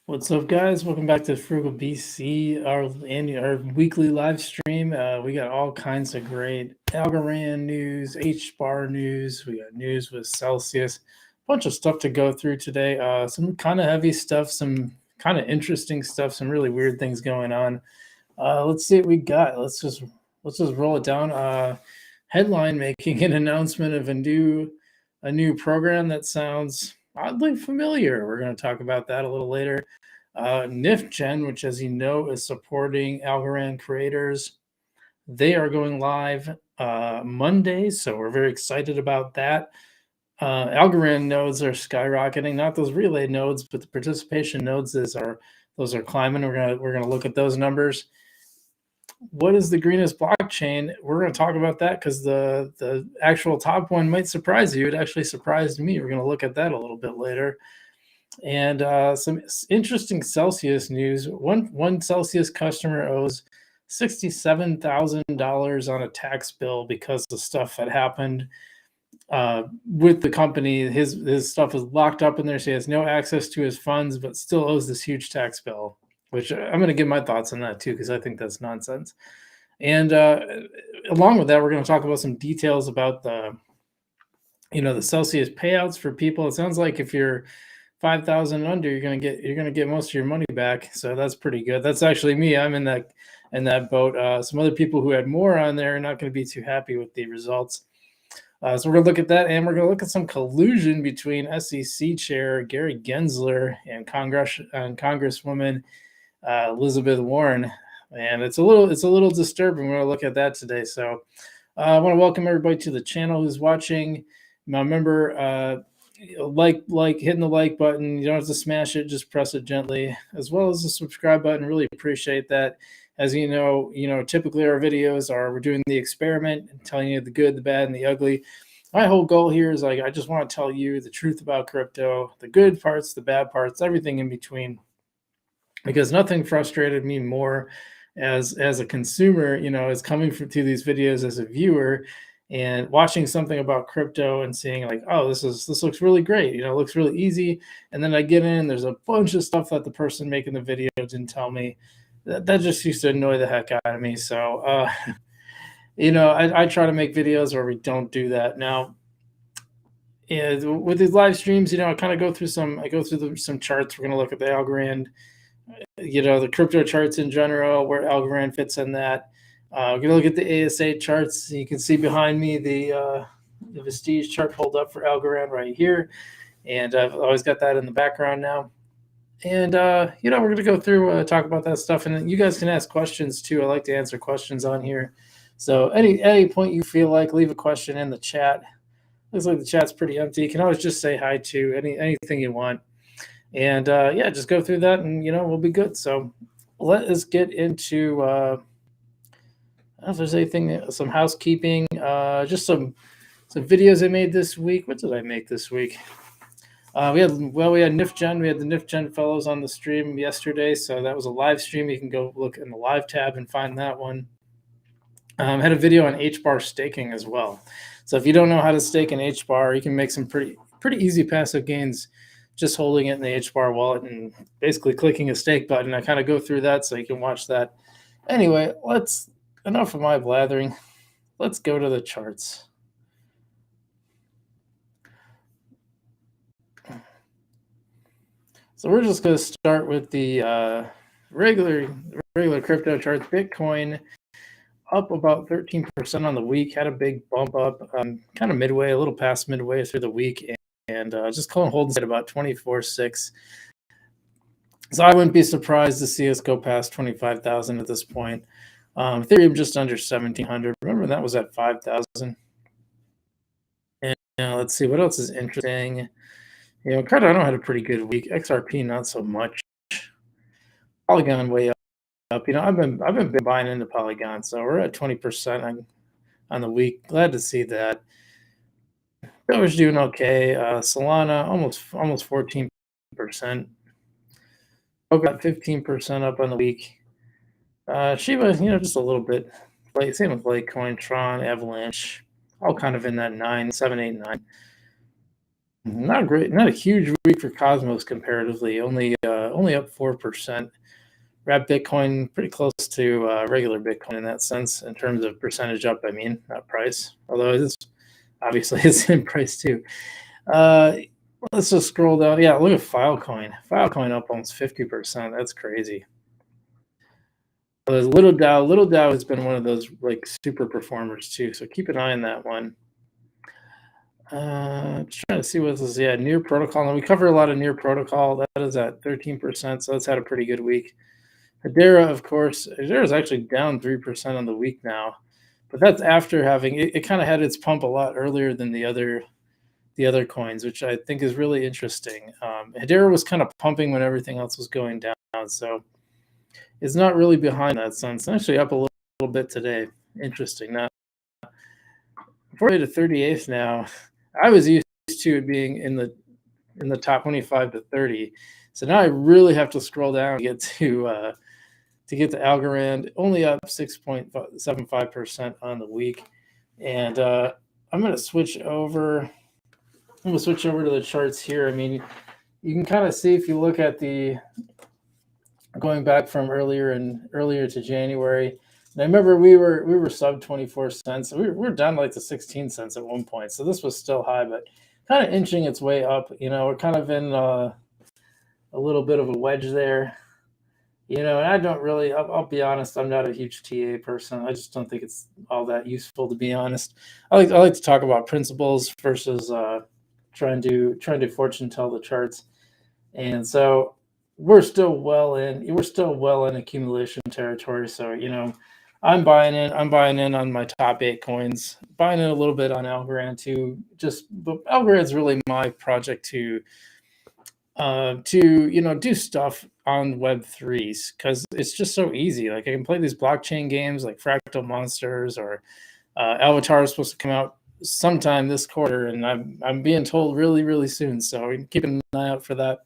What's up, guys? Welcome back to Frugal BC, our weekly live stream. We got all kinds of great Algorand news, HBAR news. We got news with Celsius, a bunch of stuff to go through today. Some kind of heavy stuff, some kind of interesting stuff, some really weird things going on. Let's see what we got. Let's just roll it down. Headline: making an announcement of a new program that sounds oddly familiar. We're going to talk about that a little later. NifGen, which, as you know, is supporting Algorand creators, they are going live Monday, so we're very excited about that. Algorand nodes are skyrocketing, not those relay nodes, but the participation nodes those are climbing. We're gonna look at those numbers. What is the Greenest blockchain? We're going to talk about that because the actual top one might surprise you. It actually surprised me. We're going to look at that a little bit later. And some interesting Celsius news. One Celsius customer owes $67,000 on a tax bill because the stuff that happened with the company. His stuff is locked up in there, so he has no access to his funds, but still owes this huge tax bill, which I'm going to give my thoughts on that too, because I think that's nonsense. And along with that, we're going to talk about some details about the Celsius payouts for people. It sounds like if you're 5,000 under, you're gonna get most of your money back. So that's pretty good. That's actually me. I'm in that boat. Some other people who had more on there are not going to be too happy with the results. So we're gonna look at that, and we're gonna look at some collusion between SEC Chair Gary Gensler and Congresswoman Elizabeth Warren, and it's a little disturbing. We're gonna look at that today. So I want to welcome everybody to the channel who's watching. Now remember, hitting the like button. You don't have to smash it, just press it gently, as well as the subscribe button. Really appreciate that. As you know, typically our videos we're doing the experiment and telling you the good, the bad, and the ugly. My whole goal here is I just want to tell you the truth about crypto, the good parts, the bad parts, everything in between, because nothing frustrated me more as a consumer, is coming to these videos as a viewer and watching something about crypto and seeing like, oh, this looks really great. It looks really easy. And then I get in, there's a bunch of stuff that the person making the video didn't tell me. That just used to annoy the heck out of me. So, I try to make videos where we don't do that. Now, with these live streams, I kind of go through some charts. We're going to look at the Algorand, the crypto charts in general, where Algorand fits in that. We're going to look at the ASA charts. You can see behind me the Vestige chart pulled up for Algorand right here. And I've always got that in the background now. And, we're going to go through, talk about that stuff. And you guys can ask questions too. I like to answer questions on here. So any point you feel like, leave a question in the chat. Looks like the chat's pretty empty. You can always just say hi to anything you want. And, just go through that and, we'll be good. So let us get into, I don't know if there's anything, some housekeeping, just some videos I made this week. What did I make this week? We had NifGen. We had the NifGen fellows on the stream yesterday, so that was a live stream. You can go look in the live tab and find that one. Had a video on HBAR staking as well. So if you don't know how to stake in HBAR, you can make some pretty easy passive gains just holding it in the HBAR wallet and basically clicking a stake button. I kind of go through that so you can watch that. Anyway, enough of my blathering. Let's go to the charts. So we're just going to start with the regular crypto charts. Bitcoin up about 13% on the week, had a big bump up, kind of midway, a little past midway through the week, and just holding at about 24.6. So I wouldn't be surprised to see us go past 25,000 at this point. Ethereum just under 1,700. Remember that was at 5,000. And let's see what else is interesting. Cardano had a pretty good week. XRP not so much. Polygon way up. I've been buying into Polygon, so we're at 20% on the week. Glad to see that. Doge's doing okay. Solana almost 14%. Got 15% up on the week. Shiba, just a little bit. Same with Litecoin, Tron, Avalanche, all kind of in that 7, 8, 9. Not great, not a huge week for Cosmos comparatively. Only up 4%. Wrap Bitcoin pretty close to regular Bitcoin in that sense, in terms of percentage up. I mean, not price, although it's obviously it's in price too. Let's just scroll down. Yeah, look at Filecoin. Filecoin up almost 50%. That's crazy. There's Little Dow. Little Dow has been one of those like super performers too. So keep an eye on that one. Just trying to see what this is. Yeah, Near Protocol. And we cover a lot of Near Protocol. That is at 13%. So that's had a pretty good week. Hedera, of course. Hedera is actually down 3% on the week now, but that's after having it kind of had its pump a lot earlier than the other coins, which I think is really interesting. Hedera was kind of pumping when everything else was going down, so it's not really behind that sense. It's actually up a little bit today. Interesting. Now, 40 to 38th now. I was used to it being in the top 25 to 30, so now I really have to scroll down to get to Algorand, only up 6.75% on the week. And I'm going to switch over. I'm going to switch over to the charts here. I mean, you can kind of see if you look at the going back from earlier to January. And I remember we were sub 24 cents. We were down like to 16 cents at one point. So this was still high, but kind of inching its way up. You know, we're kind of in a little bit of a wedge there. You know, and I don't really, I'll be honest, I'm not a huge TA person. I just don't think it's all that useful, to be honest. I like to talk about principles versus trying to fortune tell the charts. And so we're still well in accumulation territory. So, you know, I'm buying in on my top 8 coins, buying in a little bit on Algorand too. But Algorand's really my project to do stuff on Web3s, because it's just so easy. Like I can play these blockchain games like Fractal Monsters, or Avatar is supposed to come out sometime this quarter, and I'm being told really soon. So keep an eye out for that.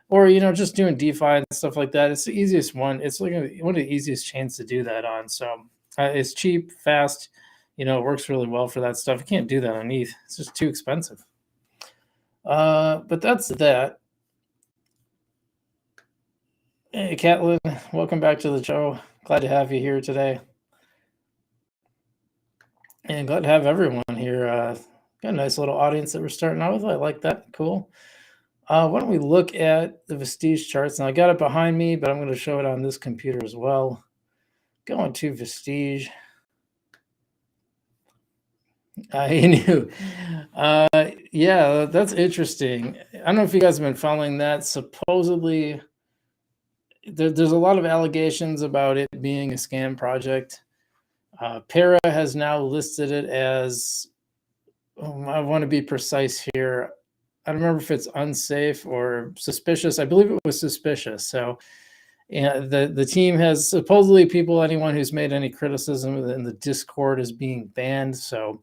Or just doing DeFi and stuff like that. It's the easiest one. It's like one of the easiest chains to do that on. So it's cheap, fast. It works really well for that stuff. You can't do that on ETH. It's just too expensive. But that's that. Hey, Catlin, welcome back to the show. Glad to have you here today. And glad to have everyone here. Got a nice little audience that we're starting out with. I like that. Cool. Why don't we look at the Vestige charts? Now, I got it behind me, but I'm going to show it on this computer as well. Going to Vestige. I knew. Yeah, that's interesting. I don't know if you guys have been following that. Supposedly, there's a lot of allegations about it being a scam project. Para has now listed it as, I want to be precise here. I don't remember if it's unsafe or suspicious. I believe it was suspicious. So the team has supposedly anyone who's made any criticism in the Discord is being banned. So,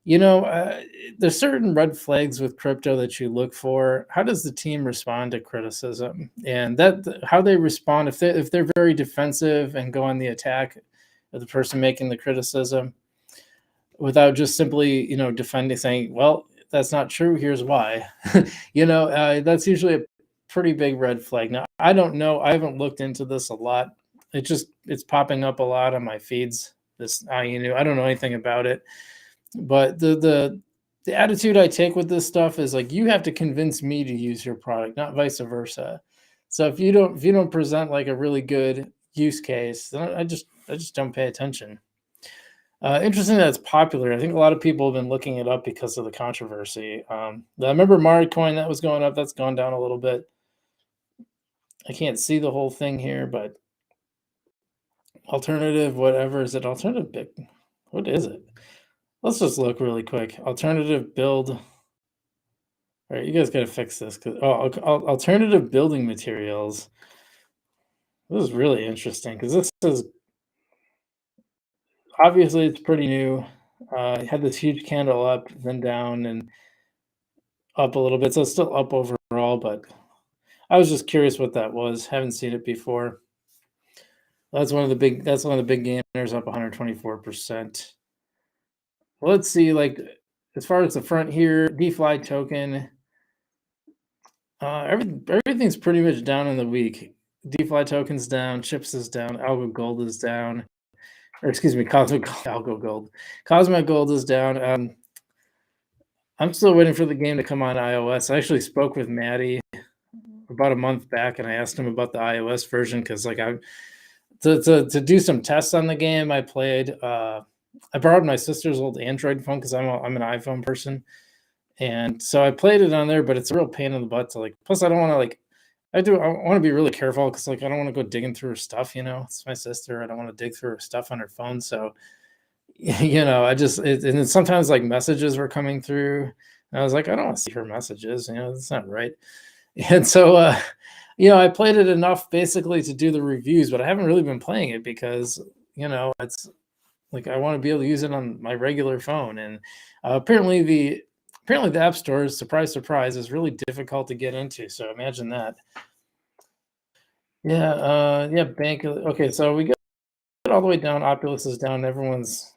there's certain red flags with crypto that you look for. How does the team respond to criticism? And how they respond, if they're very defensive and go on the attack of the person making the criticism without just simply, defending, saying, well, that's not true, here's why. That's usually a pretty big red flag. Now, I don't know. I haven't looked into this a lot. It's popping up a lot on my feeds. I don't know anything about it. But the attitude I take with this stuff is like, you have to convince me to use your product, not vice versa. So if you don't present like a really good use case, then I just don't pay attention. Interesting that it's popular. I think a lot of people have been looking it up because of the controversy. I remember Maricoin, that was going up. That's gone down a little bit. I can't see the whole thing here, but alternative, whatever is it? Alternative big. What is it? Let's just look really quick. Alternative build. All right, you guys got to fix this. Alternative building materials. This is really interesting because this is obviously it's pretty new. It had this huge candle up, then down, and up a little bit. So it's still up overall, but I was just curious what that was. Haven't seen it before. That's one of the big gainers, up 124%. Let's see, like as far as the front here, DeFi token, everything's pretty much down in the week. DeFi token's down, Chips is down, Algo Gold is down, or excuse me, Cosmic Algo Gold. Cosmic Gold is down. I'm still waiting for the game to come on iOS. I actually spoke with Maddie about a month back, and I asked him about the iOS version because, like, to do some tests on the game, I played. I borrowed my sister's old Android phone because I'm an iPhone person, and so I played it on there. But it's a real pain in the butt to like. Plus, I don't want to like. I want to be really careful because like I don't want to go digging through her stuff. It's my sister. I don't want to dig through her stuff on her phone. So I just and then sometimes like messages were coming through, and I was like, I don't want to see her messages. That's not right. And so, I played it enough basically to do the reviews, but I haven't really been playing it because it's like I want to be able to use it on my regular phone. And apparently the App Store, surprise, surprise, is really difficult to get into. So imagine that. Yeah, bank. Okay, so we get all the way down. Opulus is down. Everyone's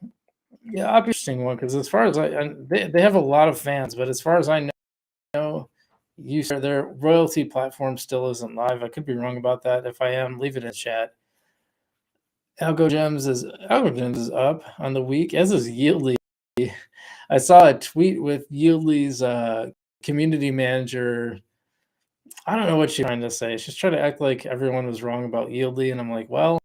interesting one because as far as they have a lot of fans, but as far as I know, their royalty platform still isn't live. I could be wrong about that. If I am, leave it in chat. Algorand is up on the week, as is Yieldly. I saw a tweet with Yieldly's community manager. I don't know what she's trying to say. She's trying to act like everyone was wrong about Yieldly, and I'm like, well,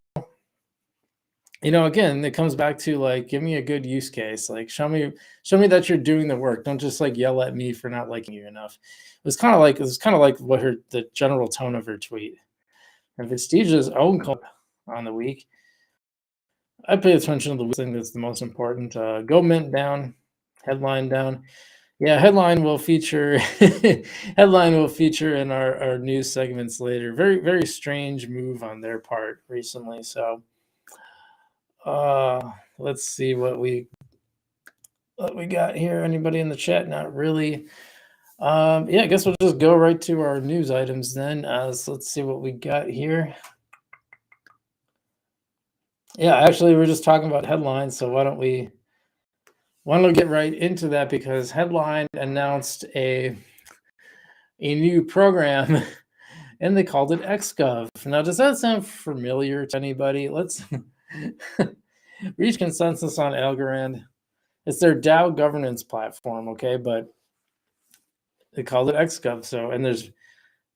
again, it comes back to like, give me a good use case. Like, show me that you're doing the work. Don't just like yell at me for not liking you enough. It was kind of like what the general tone of her tweet. And Vestigia's own clip on the week, I pay attention to the thing that's the most important. Go Mint down, headline down. Yeah, headline will feature in our news segments later. Very, very strange move on their part recently. So let's see what we got here. Anybody in the chat? Not really. I guess we'll just go right to our news items then. So let's see what we got here. Yeah, actually, we're just talking about headlines, so why don't we get right into that, because Headline announced a new program and they called it X-gov. Now, does that sound familiar to anybody? Let's reach consensus on Algorand. It's their DAO governance platform, okay, but they called it X-gov. So, and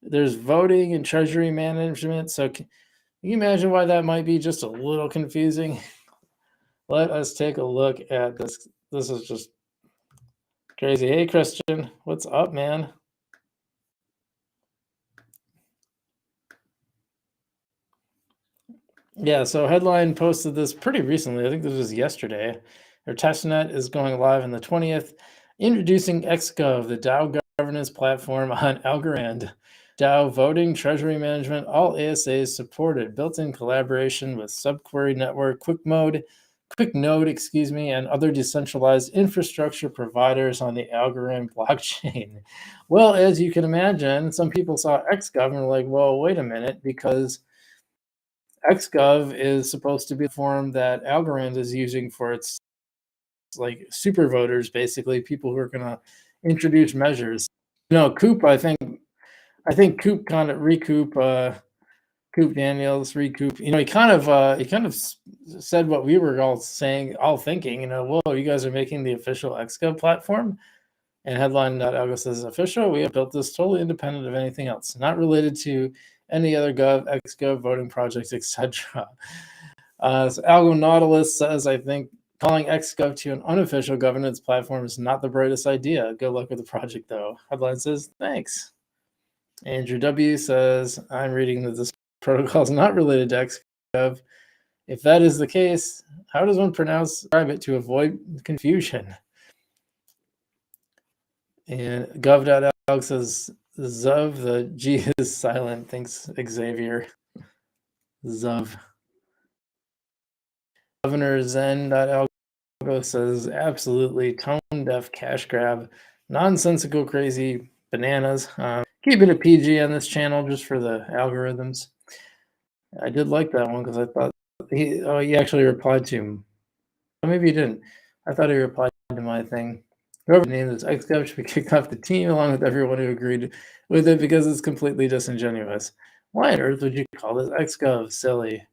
there's voting and treasury management. So can you imagine why that might be just a little confusing? Let us take a look at this. This is just crazy. Hey, Christian, what's up, man? Yeah, so Headline posted this pretty recently. I think this was yesterday. Their testnet is going live on the 20th. Introducing X-gov, the DAO governance platform on Algorand. DAO voting, treasury management, all ASAs supported. Built-in collaboration with Subquery Network, QuickNode, and other decentralized infrastructure providers on the Algorand blockchain. Well, as you can imagine, some people saw X-gov and were like, well, wait a minute, because X-gov is supposed to be the form that Algorand is using for its like super voters, basically people who are going to introduce measures. Coop, I think Coop kind of Coop Daniels, he kind of said what we were all thinking, whoa, you guys are making the official X-gov platform. And Headline.algo says, official, we have built this totally independent of anything else, not related to any other X-gov voting projects, etc. So Algo Nautilus says, I think calling X-gov to an unofficial governance platform is not the brightest idea. Good luck with the project, though. Headline says, thanks. Andrew W. says, I'm reading that this protocol is not related to X-gov. If that is the case, how does one describe it to avoid confusion? And gov.alg says, Zov, the G is silent. Thanks, Xavier. Zov. Governor Zen.algo says, absolutely tone-deaf cash grab, nonsensical, crazy bananas. Keeping it PG on this channel just for the algorithms. I did like that one because I thought he actually replied to him. Maybe he didn't. I thought he replied to my thing. Whoever named this X-gov should be kicked off the team along with everyone who agreed with it because it's completely disingenuous. Why on earth would you call this X-gov? Silly.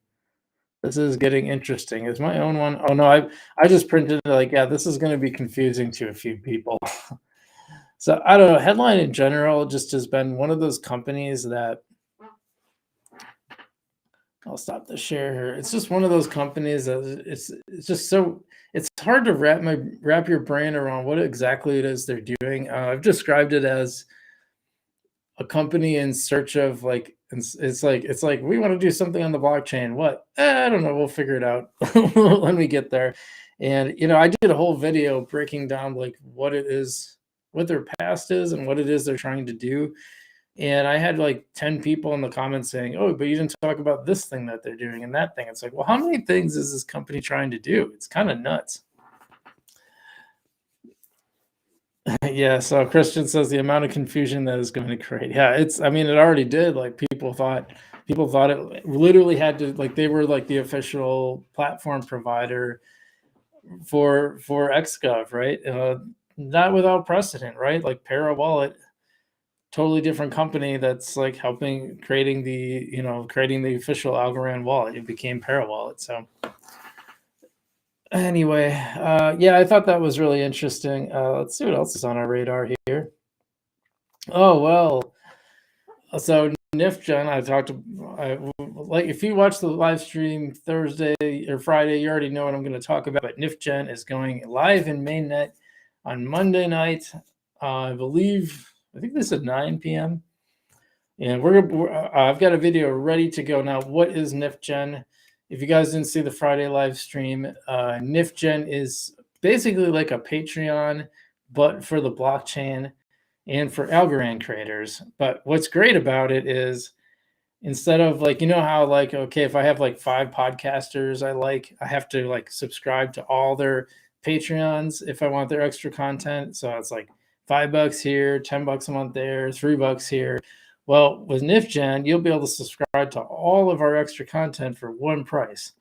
This is getting interesting. Is my own one? Oh no, I just printed it like, yeah, this is going to be confusing to a few people. So I don't know. Headline in general just has been one of those companies that I'll stop the share here. It's just one of those companies that it's just so it's hard to wrap your brain around what exactly it is they're doing. I've described it as a company in search of like it's like we want to do something on the blockchain. What? I don't know. We'll figure it out when we get there. And I did a whole video breaking down like what it is, what their past is, and what it is they're trying to do. And I had like 10 people in the comments saying, "Oh, but you didn't talk about this thing that they're doing and that thing." It's like, well, how many things is this company trying to do? It's kind of nuts. Yeah, so Christian says the amount of confusion that is going to create. Yeah, it already did. Like people thought it literally had to, like, they were like the official platform provider for X-gov, right? Not without precedent, right? Like Para Wallet, totally different company that's like creating the official Algorand wallet. It became Para Wallet. So anyway, yeah, I thought that was really interesting. Let's see what else is on our radar here. Oh well, so NifGen, like if you watch the live stream Thursday or Friday, you already know what I'm going to talk about. But NifGen is going live in mainnet on Monday night. I think this is 9 p.m. And I've got a video ready to go now. What is NifGen? If you guys didn't see the Friday live stream, NifGen is basically like a Patreon, but for the blockchain and for Algorand creators. But what's great about it is instead of like, how like, okay, if I have like 5 podcasters I have to like subscribe to all their Patreons if I want their extra content. So it's like $5 here, $10 a month there, $3 here. Well, with NifGen, you'll be able to subscribe to all of our extra content for one price.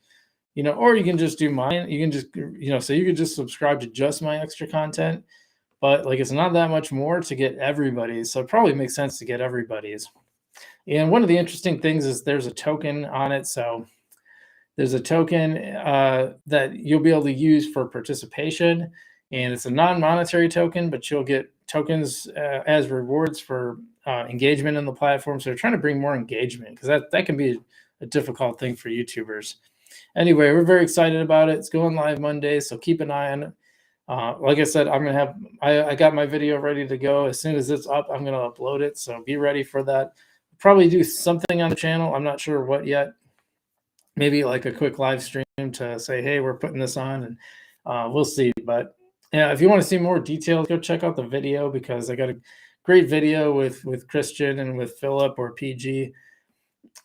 Or you can just do mine. You can just, so you could just subscribe to just my extra content, but like it's not that much more to get everybody's. So it probably makes sense to get everybody's. And one of the interesting things is there's a token on it. So there's a token that you'll be able to use for participation, and it's a non-monetary token, but you'll get tokens as rewards for engagement in the platform. So they're trying to bring more engagement because that can be a difficult thing for YouTubers. Anyway, we're very excited about it. It's going live Monday, so keep an eye on it. Like I said, I got my video ready to go. As soon as it's up, I'm going to upload it. So be ready for that. Probably do something on the channel. I'm not sure what yet. Maybe like a quick live stream to say, hey, we're putting this on, and we'll see. But yeah, if you want to see more details, go check out the video because I got a great video with Christian and with Philip or PG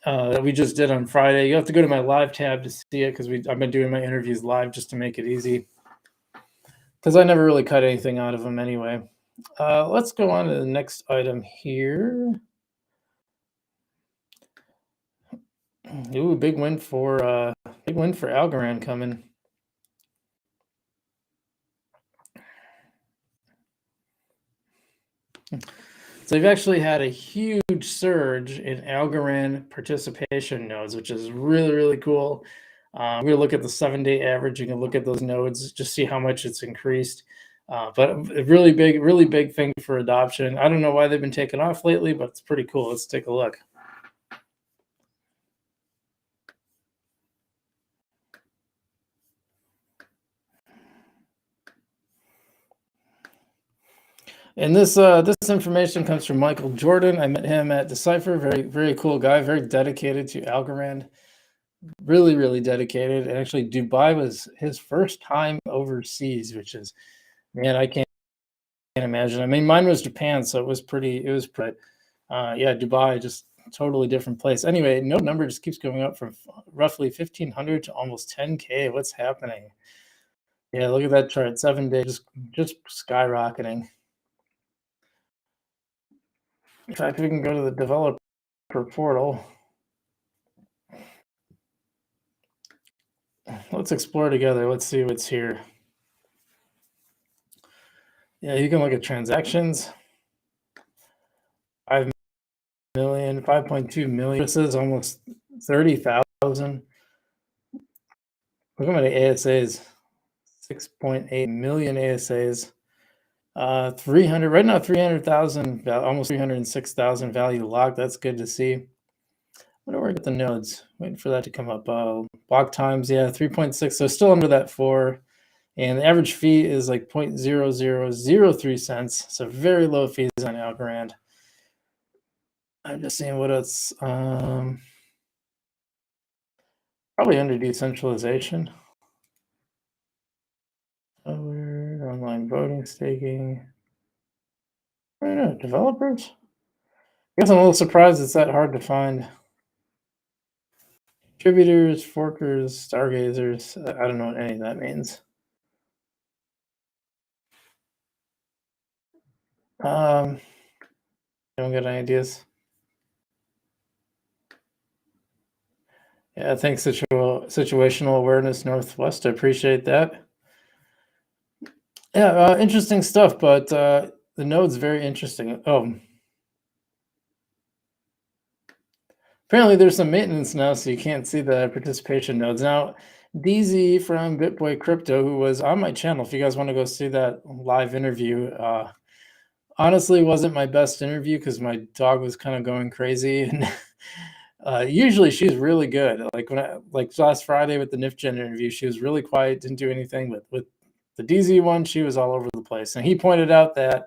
that we just did on Friday. You have to go to my live tab to see it because I've been doing my interviews live just to make it easy because I never really cut anything out of them anyway. Let's go on to the next item here. Ooh, big win for Algorand coming. So they've actually had a huge surge in Algorand participation nodes, which is really, really cool. We're going to look at the 7-day average. You can look at those nodes, just see how much it's increased. But a really big thing for adoption. I don't know why they've been taken off lately, but it's pretty cool. Let's take a look. And this information comes from Michael Jordan. I met him at Decipher. Very, very cool guy. Very dedicated to Algorand. Really, really dedicated. And actually, Dubai was his first time overseas, which is, man, I can't imagine. I mean, mine was Japan, so it was pretty. Yeah, Dubai, just totally different place. Anyway, no number just keeps going up from roughly 1,500 to almost 10K. What's happening? Yeah, look at that chart. 7 days, just skyrocketing. In fact, we can go to the developer portal. Let's explore together. Let's see what's here. Yeah, you can look at transactions. 5.2 million. This is almost 30,000. Look how many ASAs. 6.8 million ASAs. 300 right now, 300,000, almost 306,000 value locked. That's good to see. I wonder where I get the nodes. Waiting for that to come up. Block times, yeah, 3.6. So still under that 4. And the average fee is like 0.0003 cents. So very low fees on Algorand. I'm just seeing what else. Probably under decentralization. Online voting, staking. I don't know, developers? I guess I'm a little surprised it's that hard to find. Contributors, forkers, stargazers. I don't know what any of that means. Don't get any ideas. Yeah, thanks, Situational Awareness Northwest. I appreciate that. Yeah, interesting stuff, but the node's very interesting. Oh, apparently there's some maintenance now, so you can't see the participation nodes. Now, DZ from BitBoy Crypto, who was on my channel, if you guys want to go see that live interview, honestly wasn't my best interview because my dog was kind of going crazy. And usually she's really good. Like like last Friday with the NifGen interview, she was really quiet, didn't do anything. With the DZ one, she was all over the place. And he pointed out that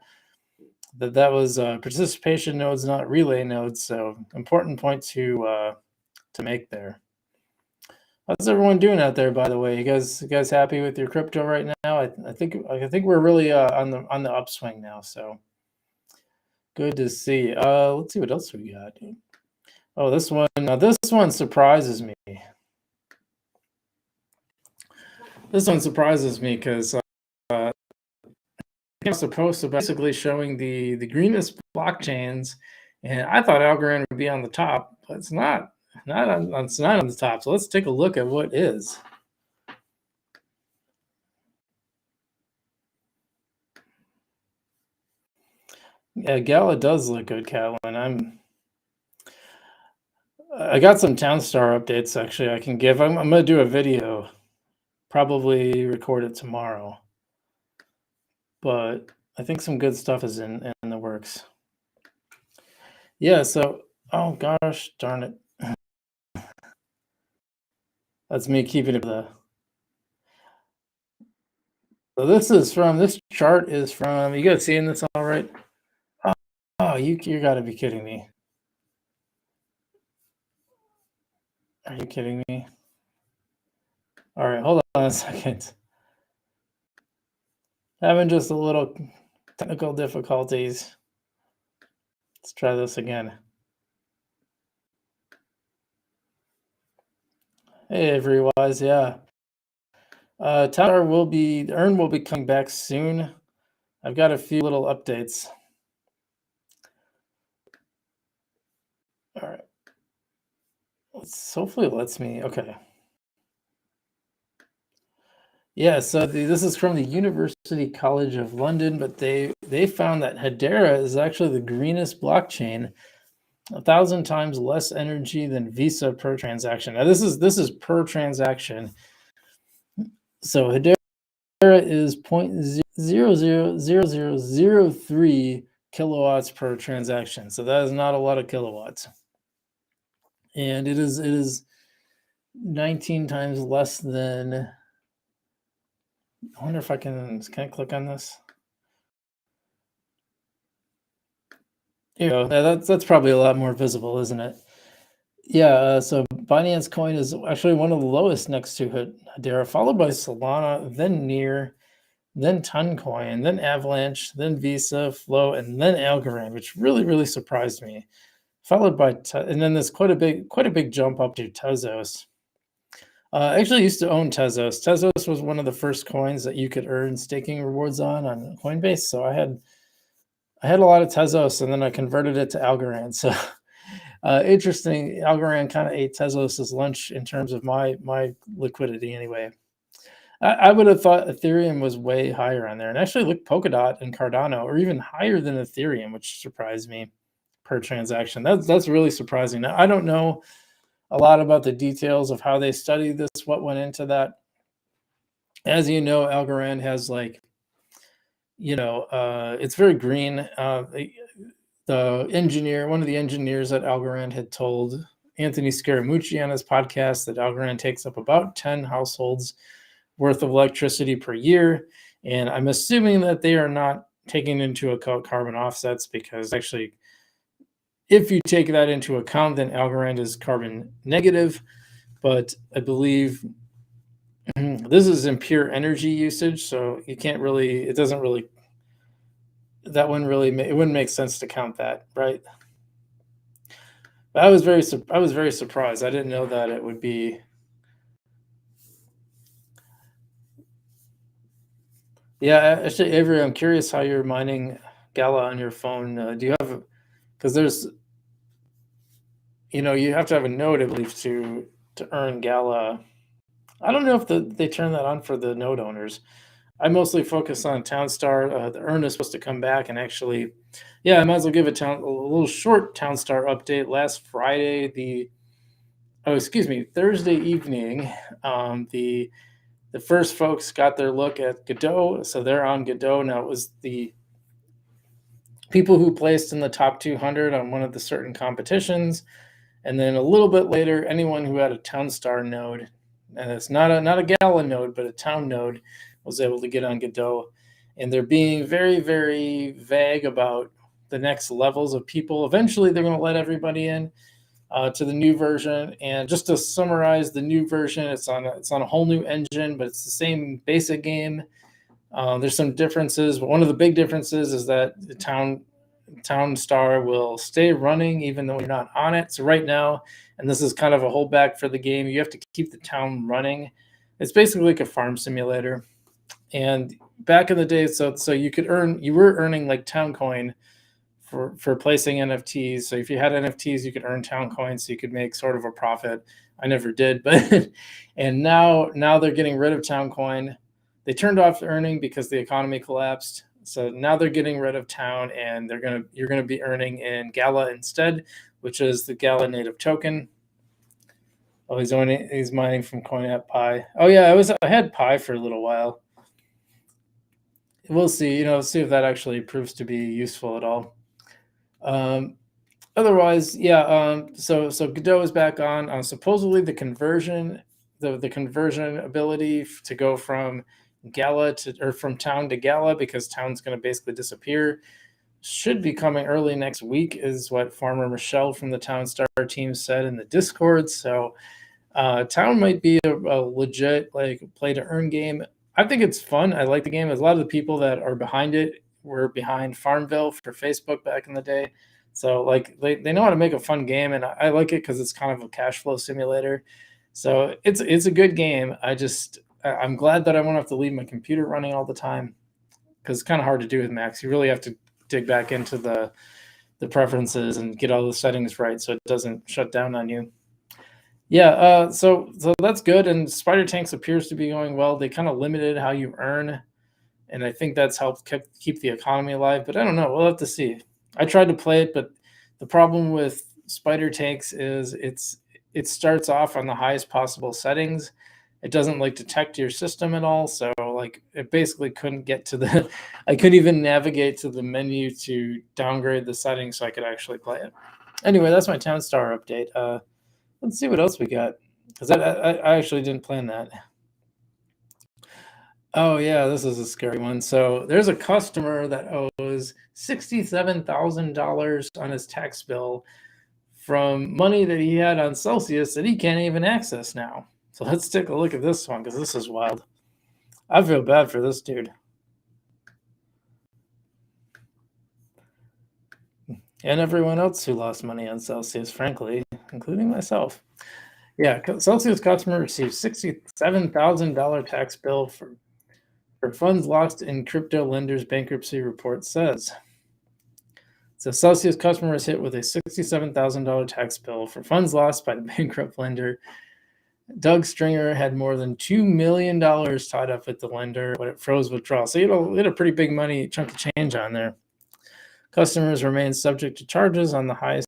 was participation nodes, not relay nodes. So important point to make there. How's everyone doing out there, by the way? You guys happy with your crypto right now? I think we're really on the upswing now. So good to see. Let's see what else we got. Oh, this one surprises me. This one surprises me because it's supposed to basically showing the greenest blockchains, and I thought Algorand would be on the top, but it's not. It's not on the top. So let's take a look at what is. Yeah, Gala does look good, Catlin. I got some Townstar updates actually I can give. I'm gonna do a video, probably record it tomorrow. But I think some good stuff is in the works. Yeah, so oh gosh, darn it. That's me keeping it. So this chart is from, you guys seeing this all right? Oh, you gotta be kidding me. Are you kidding me? All right, hold on a second. Having just a little technical difficulties. Let's try this again. Hey, everyone, yeah. Tower will be coming back soon. I've got a few little updates. All right. Hopefully it lets me. Okay. Yeah, so this is from the University College of London, but they found that Hedera is actually the greenest blockchain, 1,000 times less energy than Visa per transaction. Now this is per transaction. So Hedera is 0.000003 kilowatts per transaction. So that is not a lot of kilowatts. And it is 19 times less than, I wonder if I can click on this? Here you go. That's probably a lot more visible, isn't it? Yeah, so Binance Coin is actually one of the lowest next to Hedera, followed by Solana, then Near, then Toncoin, then Avalanche, then Visa, Flow, and then Algorand, which really surprised me. Followed by, and then there's quite a big jump up to Tezos. I actually used to own Tezos. Tezos was one of the first coins that you could earn staking rewards on Coinbase. So I had a lot of Tezos, and then I converted it to Algorand. So interesting. Algorand kind of ate Tezos' lunch in terms of my liquidity anyway. I would have thought Ethereum was way higher on there. And actually, look, Polkadot and Cardano are even higher than Ethereum, which surprised me per transaction. That's really surprising. Now, I don't know a lot about the details of how they studied this, what went into that. As you know, Algorand has it's very green. The engineer, one of the engineers at Algorand had told Anthony Scaramucci on his podcast that Algorand takes up about 10 households worth of electricity per year. And I'm assuming that they are not taking into account carbon offsets, because actually, if you take that into account, then Algorand is carbon negative. But I believe this is in pure energy usage, so you can't really, it doesn't really, that wouldn't really, it wouldn't make sense to count that, right? But I was very surprised. I didn't know that it would be. Yeah, actually, Avery, I'm curious how you're mining Gala on your phone. Do you have, because there's, you have to have a node, I believe, to earn Gala. I don't know if they turn that on for the node owners. I mostly focus on Townstar. The earn is supposed to come back, and actually, yeah, I might as well give a little short Townstar update. Last Friday, Thursday evening, the first folks got their look at Godot, so they're on Godot now. It was the people who placed in the top 200 on one of the certain competitions, and then a little bit later, anyone who had a Townstar node, and it's not a Gala node, but a Town node, was able to get on Godot. And they're being very, very vague about the next levels of people. Eventually, they're going to let everybody in to the new version. And just to summarize the new version, it's on a whole new engine, but it's the same basic game. There's some differences, but one of the big differences is that the Townstar will stay running even though you're not on it. So right now, and this is kind of a holdback for the game, you have to keep the town running. It's basically like a farm simulator. And back in the day, so you were earning like town coin for placing NFTs. So if you had NFTs, you could earn town coins, so you could make sort of a profit. I never did, but and now they're getting rid of town coin. They turned off earning because the economy collapsed. So now they're getting rid of town, and you're gonna be earning in Gala instead, which is the Gala native token. Oh, he's mining from CoinApp Pi. Oh yeah, I had Pi for a little while. We'll see. See if that actually proves to be useful at all. Otherwise, yeah. So Godot is back on. Supposedly the conversion ability to go from Gala from Town to Gala, because Town's going to basically disappear, should be coming early next week, is what Farmer Michelle from the Townstar team said in the Discord. So Town might be a legit play to earn game. I think it's fun. I like the game. There's a lot of the people that are behind it were behind Farmville for Facebook back in the day. So they know how to make a fun game, and I like it because it's kind of a cash flow simulator. So it's a good game. I'm glad that I won't have to leave my computer running all the time, because it's kind of hard to do with Macs. You really have to dig back into the preferences and get all the settings right so it doesn't shut down on you. Yeah, so that's good. And Spider Tanks appears to be going well. They kind of limited how you earn, and I think that's helped keep the economy alive. But I don't know. We'll have to see. I tried to play it, but the problem with Spider Tanks is it starts off on the highest possible settings. It doesn't detect your system at all. So it basically couldn't get to I couldn't even navigate to the menu to downgrade the settings so I could actually play it. Anyway, that's my Townstar update. Let's see what else we got, because I actually didn't plan that. Oh yeah, this is a scary one. So there's a customer that owes $67,000 on his tax bill from money that he had on Celsius that he can't even access now. So let's take a look at this one, because this is wild. I feel bad for this dude. And everyone else who lost money on Celsius, frankly, including myself. Yeah, Celsius customer received $67,000 tax bill for funds lost in crypto lender's bankruptcy report says. So Celsius customer is hit with a $67,000 tax bill for funds lost by the bankrupt lender. Doug Stringer had more than $2 million tied up at the lender when it froze withdrawal. So you had a pretty big money chunk of change on there. Customers remain subject to charges on the highest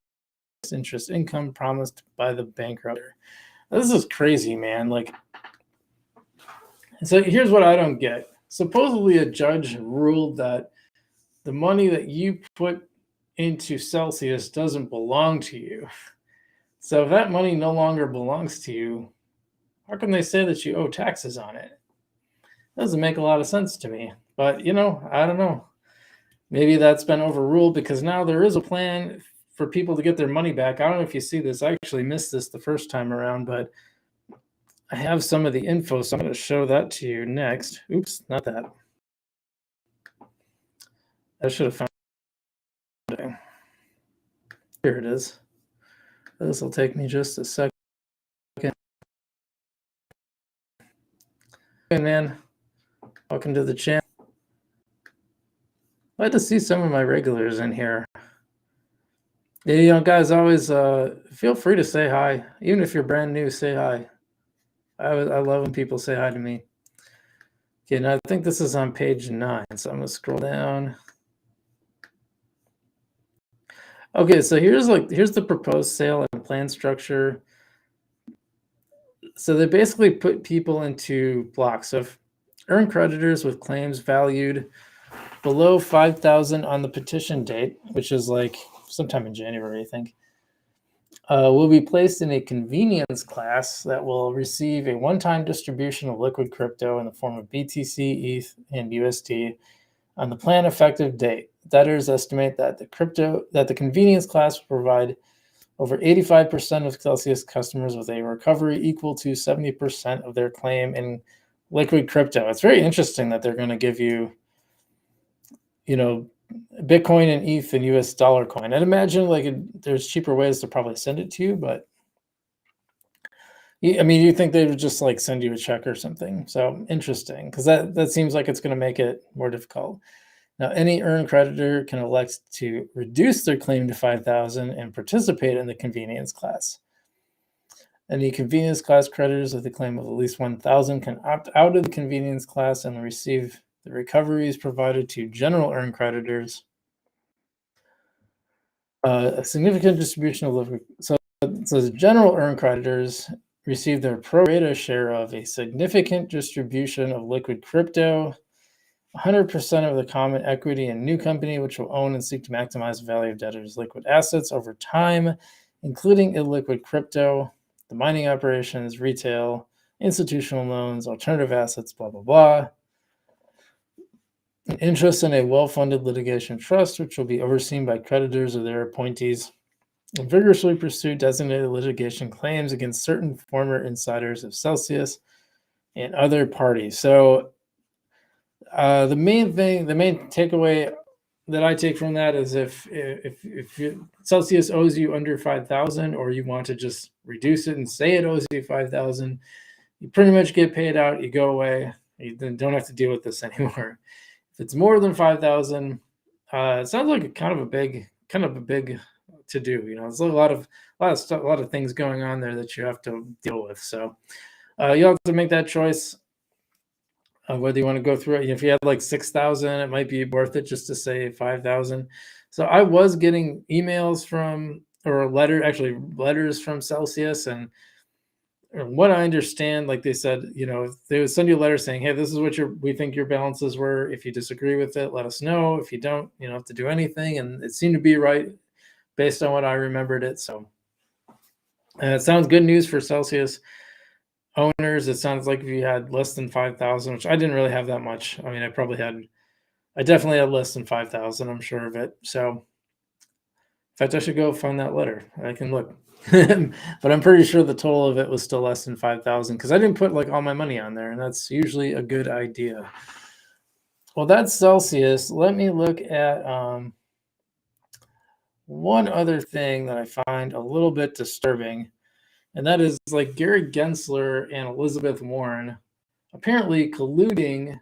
interest income promised by the bankrupter. This is crazy, man. Like, so here's what I don't get. Supposedly a judge ruled that the money that you put into Celsius doesn't belong to you. So if that money no longer belongs to you, how can they say that you owe taxes on it? Doesn't make a lot of sense to me. But, I don't know. Maybe that's been overruled because now there is a plan for people to get their money back. I don't know if you see this. I actually missed this the first time around, but I have some of the info, so I'm going to show that to you next. Oops, not that. I should have found it. Here it is. This will take me just a second. Hey, man. Welcome to the channel. Glad to see some of my regulars in here. Yeah, guys, always feel free to say hi. Even if you're brand new, say hi. I love when people say hi to me. Okay, now I think this is on page 9, so I'm going to scroll down. Okay, so here's the proposed sale and plan structure. So they basically put people into blocks of earned creditors with claims valued below 5,000 on the petition date, which is like sometime in January, I think, will be placed in a convenience class that will receive a one-time distribution of liquid crypto in the form of BTC, ETH, and USD on the plan effective date. Debtors estimate that the convenience class will provide over 85% of Celsius customers with a recovery equal to 70% of their claim in liquid crypto. It's very interesting that they're going to give you, Bitcoin and ETH and US dollar coin. I'd imagine there's cheaper ways to probably send it to you, but you think they would just send you a check or something. So interesting, because that seems like it's going to make it more difficult. Now, any earned creditor can elect to reduce their claim to 5,000 and participate in the convenience class. Any convenience class creditors with a claim of at least 1,000 can opt out of the convenience class and receive the recoveries provided to general earned creditors. A significant distribution of liquid. So the general earned creditors receive their pro rata share of a significant distribution of liquid crypto, 100% of the common equity in new company, which will own and seek to maximize the value of debtors' liquid assets over time, including illiquid crypto, the mining operations, retail, institutional loans, alternative assets, blah, blah, blah. An interest in a well-funded litigation trust, which will be overseen by creditors or their appointees, and vigorously pursue designated litigation claims against certain former insiders of Celsius and other parties. So the main takeaway that I take from that is if Celsius owes you under 5,000, or you want to just reduce it and say it owes you 5,000, you pretty much get paid out. You go away. You then don't have to deal with this anymore. If it's more than 5,000, it sounds like kind of a big to do. There's a lot of things going on there that you have to deal with. So you'll have to make that choice. Whether you want to go through it. If you had 6,000, it might be worth it just to say 5,000. So I was getting emails letters from Celsius, and what I understand, they said, they would send you a letter saying, hey, this is what we think your balances were. If you disagree with it, let us know. If you don't, you don't have to do anything. And it seemed to be right based on what I remembered it. So it sounds good news for Celsius owners. It sounds like if you had less than 5,000, which I didn't really have that much. I definitely had less than 5,000. I'm sure of it. So in fact, I should go find that letter. I can look, but I'm pretty sure the total of it was still less than 5,000 because I didn't put all my money on there, and that's usually a good idea. Well, that's Celsius. Let me look at one other thing that I find a little bit disturbing. And that is Gary Gensler and Elizabeth Warren apparently colluding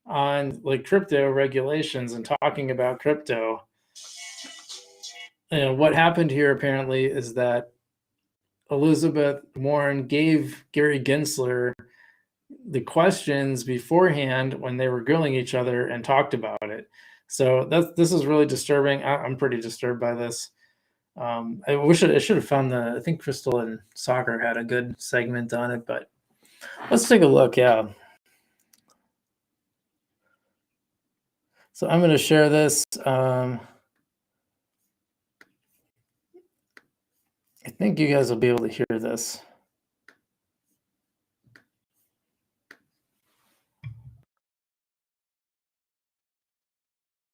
on crypto regulations and talking about crypto. And what happened here apparently is that Elizabeth Warren gave Gary Gensler the questions beforehand when they were grilling each other and talked about it. So this is really disturbing. I'm pretty disturbed by this. I wish I should have found I think Crystal and Soccer had a good segment on it, but let's take a look. Yeah. So I'm going to share this. I think you guys will be able to hear this.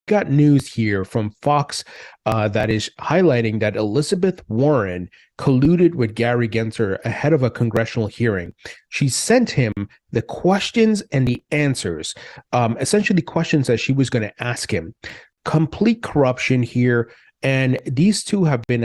Got news here from Fox that is highlighting that Elizabeth Warren colluded with Gary Gensler ahead of a congressional hearing. She sent him the questions and the answers, essentially questions that she was going to ask him. Complete corruption here. And these two have been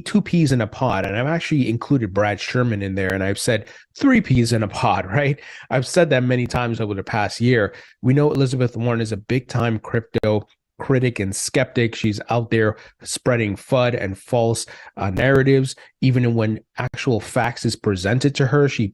two peas in a pod. And I've actually included Brad Sherman in there. And I've said 3 peas in a pod, right? I've said that many times over the past year. We know Elizabeth Warren is a big time crypto critic and skeptic. She's out there spreading FUD and false narratives. Even when actual facts is presented to her, she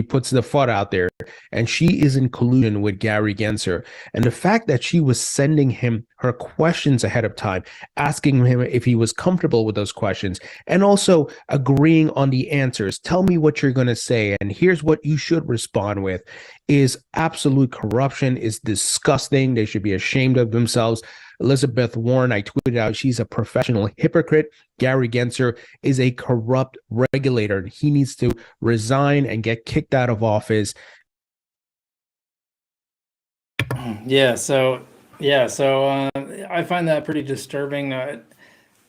puts the FUD out there, and she is in collusion with Gary Gensler. And the fact that she was sending him her questions ahead of time, asking him if he was comfortable with those questions, and also agreeing on the answers. Tell me what you're going to say, and here's what you should respond with, is absolute corruption, is disgusting. They should be ashamed of themselves. Elizabeth Warren, I tweeted out, she's a professional hypocrite. Gary Gensler is a corrupt regulator. He needs to resign and get kicked out of office. Yeah, so I find that pretty disturbing.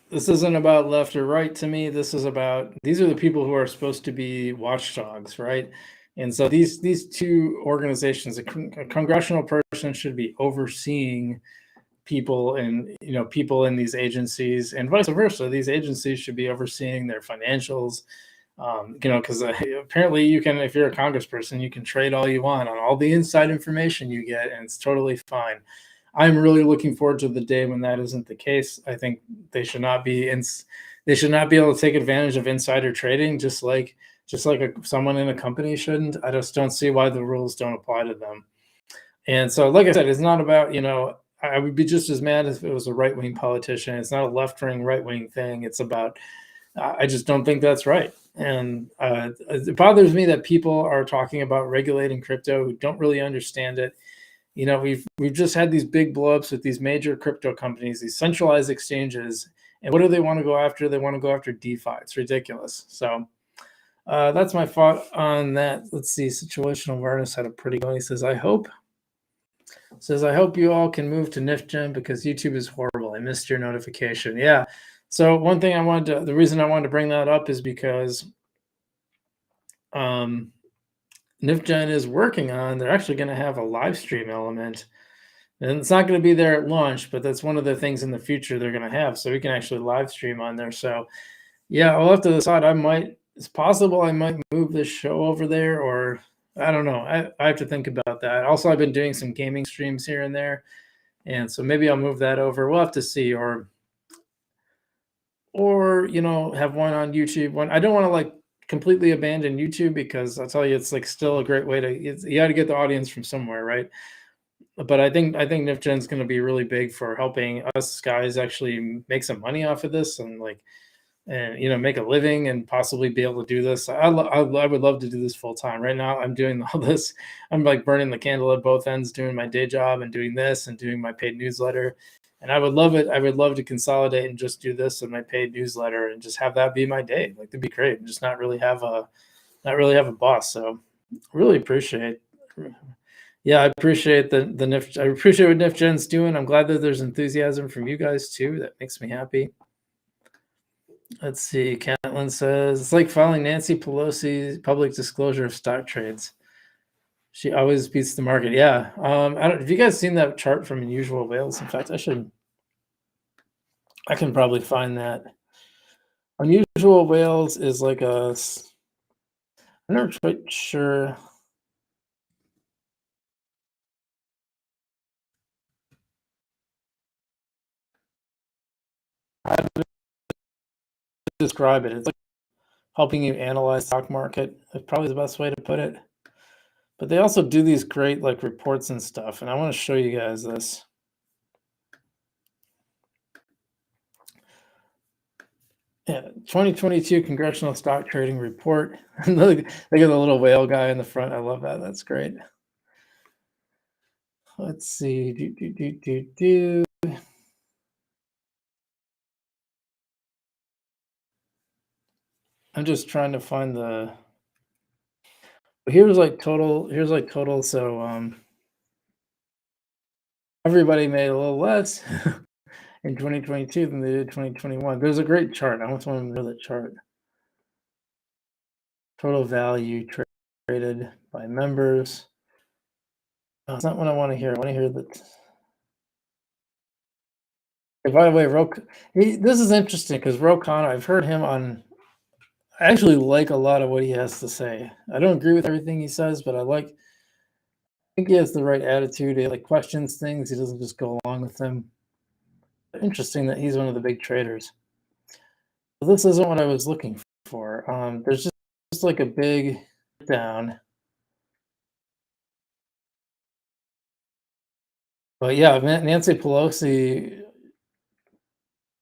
This isn't about left or right to me. This is about, these are the people who are supposed to be watchdogs, right? And so these two organizations, a congressional person should be overseeing people and people in these agencies, and vice versa. These agencies should be overseeing their financials, because apparently you can, if you're a congressperson, you can trade all you want on all the inside information you get, and it's totally fine. I'm really looking forward to the day when that isn't the case. I think they should not be able to take advantage of insider trading, just like someone in a company shouldn't. I just don't see why the rules don't apply to them. And so, like I said, it's not about, I would be just as mad if it was a right-wing politician. It's not a left-wing, right-wing thing. It's about, I just don't think that's right. And it bothers me that people are talking about regulating crypto who don't really understand it. We've just had these big blowups with these major crypto companies, these centralized exchanges. And what do they want to go after? They want to go after DeFi. It's ridiculous. So that's my thought on that. Let's see. Situational awareness had a pretty good one. He says, I hope you all can move to NifGen because YouTube is horrible. I missed your notification. Yeah. So one thing the reason I wanted to bring that up is because NifGen is working on, they're actually going to have a live stream element. And it's not going to be there at launch, but that's one of the things in the future they're going to have. So we can actually live stream on there. So yeah, I'll have to decide. It's possible I might move this show over there, or I don't know. I have to think about that. Also, I've been doing some gaming streams here and there, and so maybe I'll move that over. We'll have to see, or have one on YouTube. I don't want to completely abandon YouTube, because I'll tell you, it's still a great way to. You got to get the audience from somewhere, right? But I think NifGen is going to be really big for helping us guys actually make some money off of this, and make a living and possibly be able to do this. I would love to do this full time. Right now, I'm doing all this. I'm burning the candle at both ends, doing my day job and doing this and doing my paid newsletter. And I would love it. I would love to consolidate and just do this and my paid newsletter and just have that be my day. That'd be great. And just not really have a boss. So really appreciate. Yeah, I appreciate the NIF. I appreciate what NifGen's doing. I'm glad that there's enthusiasm from you guys too. That makes me happy. Let's see. Catlin says it's like filing Nancy Pelosi's public disclosure of stock trades. She always beats the market. Yeah. Have you guys seen that chart from Unusual Whales? In fact, I can probably find that. Unusual Whales is I'm not quite sure. How to describe it. It's helping you analyze the stock market. That's probably the best way to put it. But they also do these great like reports and stuff, and I want to show you guys this. Yeah, 2022 Congressional Stock Trading Report. Look at the little whale guy in the front. I love that. That's great. Let's see. I'm just trying to find the. Here's like total. So everybody made a little less in 2022 than they did 2021. There's a great chart. I want someone to know the chart. Total value traded by members. Oh, that's not what I want to hear. I want to hear that. Hey, by the way, this is interesting because Rokana, I've heard him on. I actually like a lot of what he has to say. I don't agree with everything he says, but I think he has the right attitude. He like questions things. He doesn't just go along with them. Interesting that he's one of the big traders. But this isn't what I was looking for. There's just like a big down. But yeah, Nancy Pelosi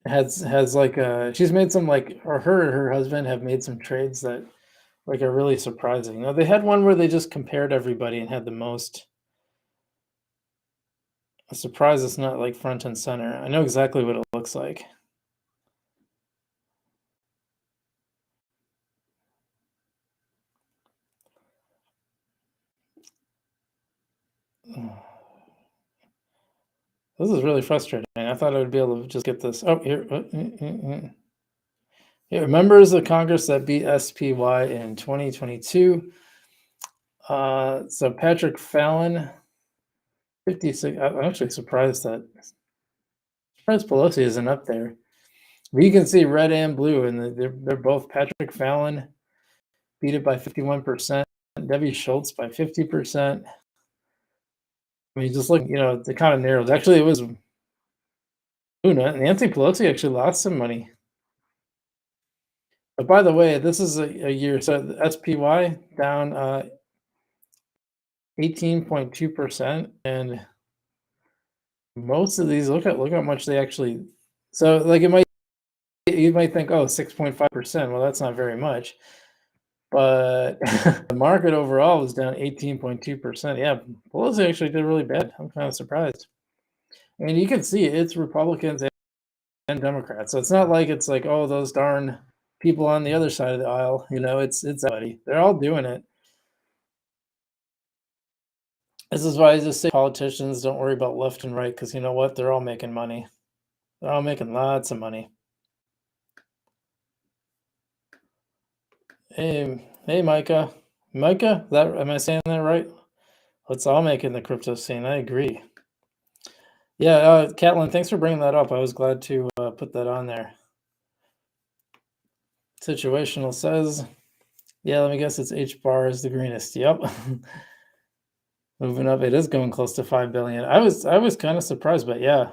has like she's made some like, or her husband have made some trades that like are really surprising. Now they had one where they just compared everybody and had the most. I'm surprised it's not like front and center. I know exactly what it looks like. This is really frustrating. I thought I would be able to just get this. Oh, here. Here, members of Congress that beat SPY in 2022. So Patrick Fallon, 56. I'm actually surprised Pelosi isn't up there. But you can see red and blue, and they're both. Patrick Fallon beat it by 51%. Debbie Schultz by 50%. I mean, just look, they kind of narrowed. Actually, it was. Nancy Pelosi actually lost some money. But by the way, this is a year. So the SPY down 18.2%, and most of these, look how much they actually. So like you might think, oh, 6.5%. Well, that's not very much. But the market overall was down 18.2%. Yeah, Pelosi actually did really bad. I'm kind of surprised. And you can see it's Republicans and Democrats. So it's not like it's like, oh, those darn people on the other side of the aisle. It's everybody. They're all doing it. This is why I just say politicians don't worry about left and right, because you know what? They're all making money. They're all making lots of money. Hey, Micah. Micah, am I saying that right? Let's all make it in the crypto scene. I agree. Yeah, Catlin, thanks for bringing that up. I was glad to put that on there. Situational says, yeah, let me guess, it's HBAR is the greenest. Yep. Moving up, it is going close to 5 billion. I was kind of surprised, but yeah.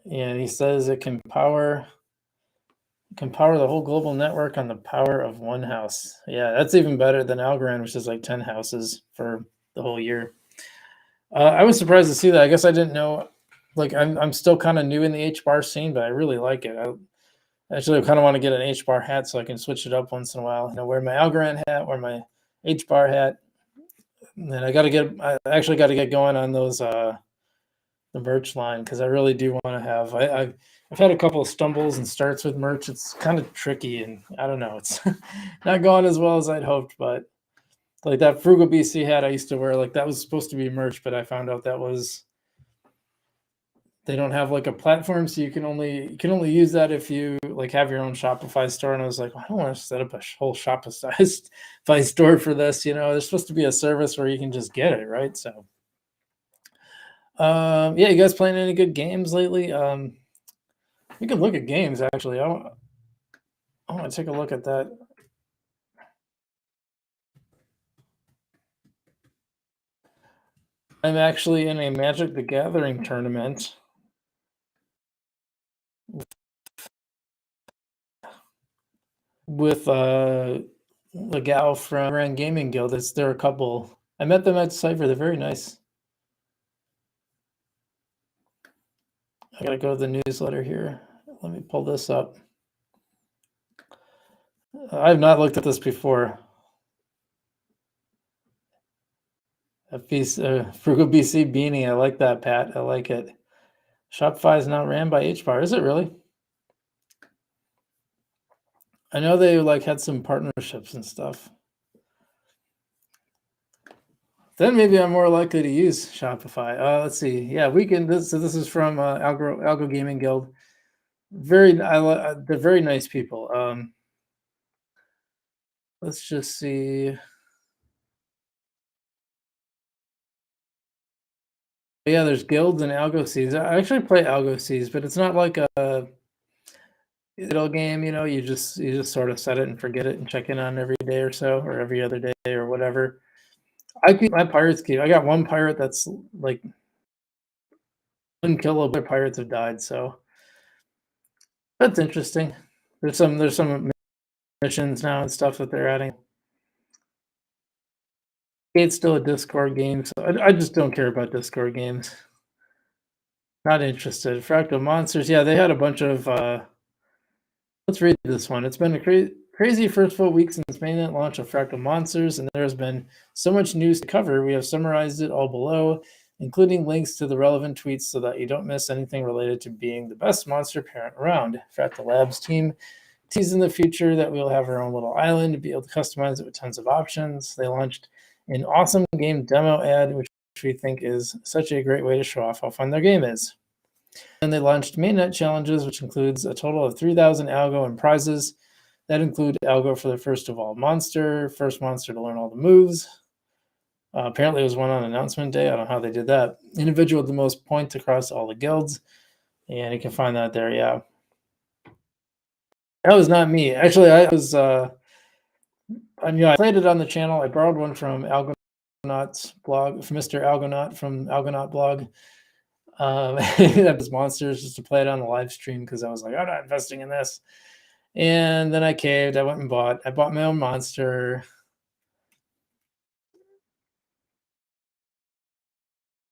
And he says it can power the whole global network on the power of one house. Yeah, that's even better than Algorand, which is like 10 houses for the whole year. I was surprised to see that. I guess I didn't know. Like I'm still kind of new in the HBAR scene, but I really like it. I actually kind of want to get an HBAR hat so I can switch it up once in a while. Wear my Algorand hat, wear my HBAR hat. And then I actually got to get going on those the merch line, because I really do want to have. I've had a couple of stumbles and starts with merch. It's kind of tricky, and I don't know. It's not going as well as I'd hoped, but like that Frugal BC hat I used to wear, like that was supposed to be merch, but I found out they don't have like a platform, so you can only use that if you like have your own Shopify store. And I was like, well, I don't want to set up a whole Shopify store for this. There's supposed to be a service where you can just get it, right? So yeah, you guys playing any good games lately? We could look at games, actually. I want to take a look at that. I'm actually in a Magic the Gathering tournament. with the gal from Algorand Gaming Guild. They're a couple. I met them at Cypher. They're very nice. I gotta go to the newsletter here. Let me pull this up. I've not looked at this before. Frugal BC beanie. I like that, Pat. I like it. Shopify is now ran by HBAR. Is it really? I know they had some partnerships and stuff. Then maybe I'm more likely to use Shopify. Let's see. Yeah, this is from Algo Gaming Guild. They're very nice people. Let's just see. Yeah, there's guilds and algo seeds. I actually play algo seeds, but it's not like a little game. You just sort of set it and forget it and check in on every day or so, or every other day or whatever. I keep my pirates keep. I got one pirate that's like unkillable. Other pirates have died, so that's interesting. There's some missions now and stuff that they're adding. It's still a Discord game, so I just don't care about Discord games. Not interested. Fractal Monsters, yeah, they had a bunch of. Let's read this one. It's been a crazy first full week since mainnet launch of Fractal Monsters, and there has been so much news to cover. We have summarized it all below, including links to the relevant tweets so that you don't miss anything related to being the best monster parent around. Fractal Labs team teases in the future that we'll have our own little island to be able to customize it with tons of options. They launched an awesome game demo ad, which we think is such a great way to show off how fun their game is. And they launched mainnet challenges, which includes a total of 3,000 algo and prizes that include algo for the first of all monster, first monster to learn all the moves. Apparently, it was one on announcement day. I don't know how they did that. Individual with the most points across all the guilds, and you can find that there. Yeah, that was not me. Actually, I was. I played it on the channel. I borrowed one from Algonaut's blog, from Mr. Algonaut from Algonaut blog. That was monsters just to play it on the live stream because I was like, I'm not investing in this. And then I caved. I went and bought my own monster.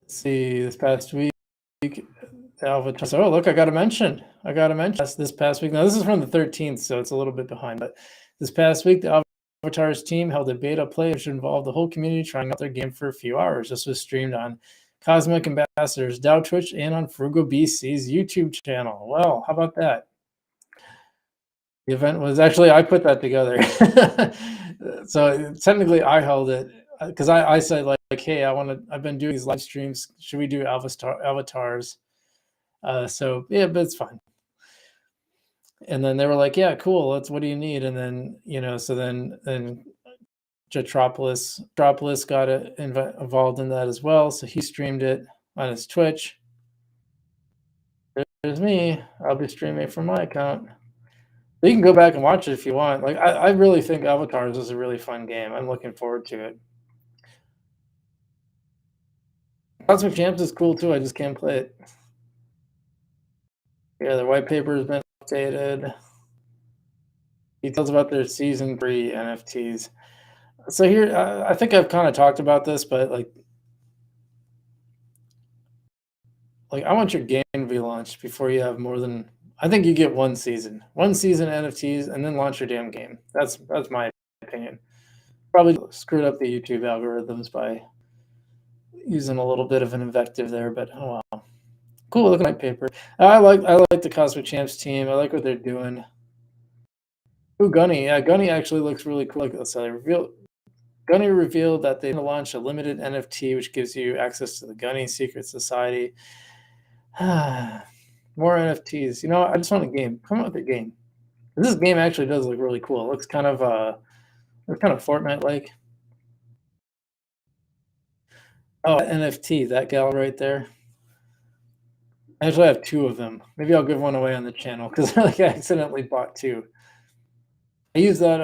Let's see, this past week, Avatar. So, look, I got a mention. This past week. Now, this is from the 13th, so it's a little bit behind. But this past week, the Avatar's team held a beta play which involved the whole community trying out their game for a few hours. This was streamed on Cosmic Ambassadors, Dow Twitch, and on Frugal BC's YouTube channel. Well, how about that? The event was actually, I put that together. So technically I held it because I said like, hey, I've been doing these live streams. Should we do avatars? So yeah, but it's fine. And then they were like, yeah, cool. What do you need? And then, so then Jetropolis got involved in that as well. So he streamed it on his Twitch. There's me. I'll be streaming from my account. You can go back and watch it if you want. Like I really think Avatars is a really fun game. I'm looking forward to it. Cosmic Champs is cool too. I just can't play it. Yeah, the white paper has been updated. Details about their season 3 NFTs. So here, I think I've kind of talked about this, but like I want your game to be launched before you have more than. I think you get one season NFTs, and then launch your damn game. That's my opinion. Probably screwed up the YouTube algorithms by using a little bit of an invective there, but oh wow, cool. Look at my paper. I like the Cosmic Champs team. I like what they're doing. Ooh, Gunny. Yeah, Gunny actually looks really cool. Gunny revealed that they're going to launch a limited NFT, which gives you access to the Gunny Secret Society. More NFTs. I just want a game. Come out with a game. This game actually does look really cool. It looks kind of Fortnite-like. Oh, NFT, that gal right there. I actually have 2 of them. Maybe I'll give one away on the channel because I accidentally bought 2. I used that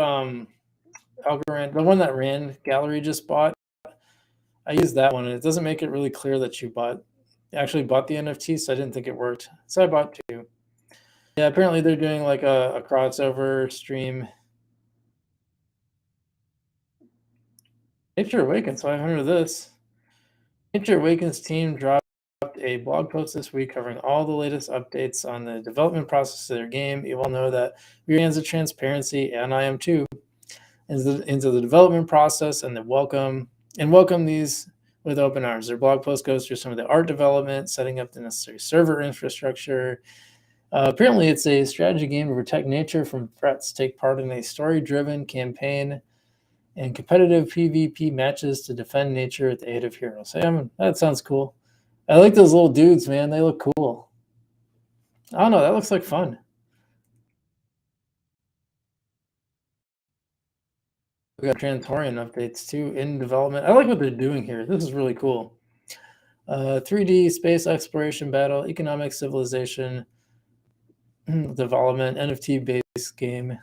Algorand, the one that Rand Gallery just bought. I used that one, and it doesn't make it really clear that you actually bought the NFT, so I didn't think it worked. So I bought 2. Yeah, apparently they're doing like a crossover stream. Nature Awakens. So I haven't heard of this. Nature Awakens team dropped a blog post this week covering all the latest updates on the development process of their game. You all know that we're fans of transparency, and I am too, into the development process and welcome these with open arms. Their blog post goes through some of the art development, setting up the necessary server infrastructure. Apparently, it's a strategy game to protect nature from threats. Take part in a story-driven campaign and competitive PvP matches to defend nature with the aid of heroes. Hey, that sounds cool. I like those little dudes, man. They look cool. I don't know. That looks like fun. We got Trantorian updates too in development. I like what they're doing here. This is really cool. 3D space exploration battle, economic civilization development, NFT-based game.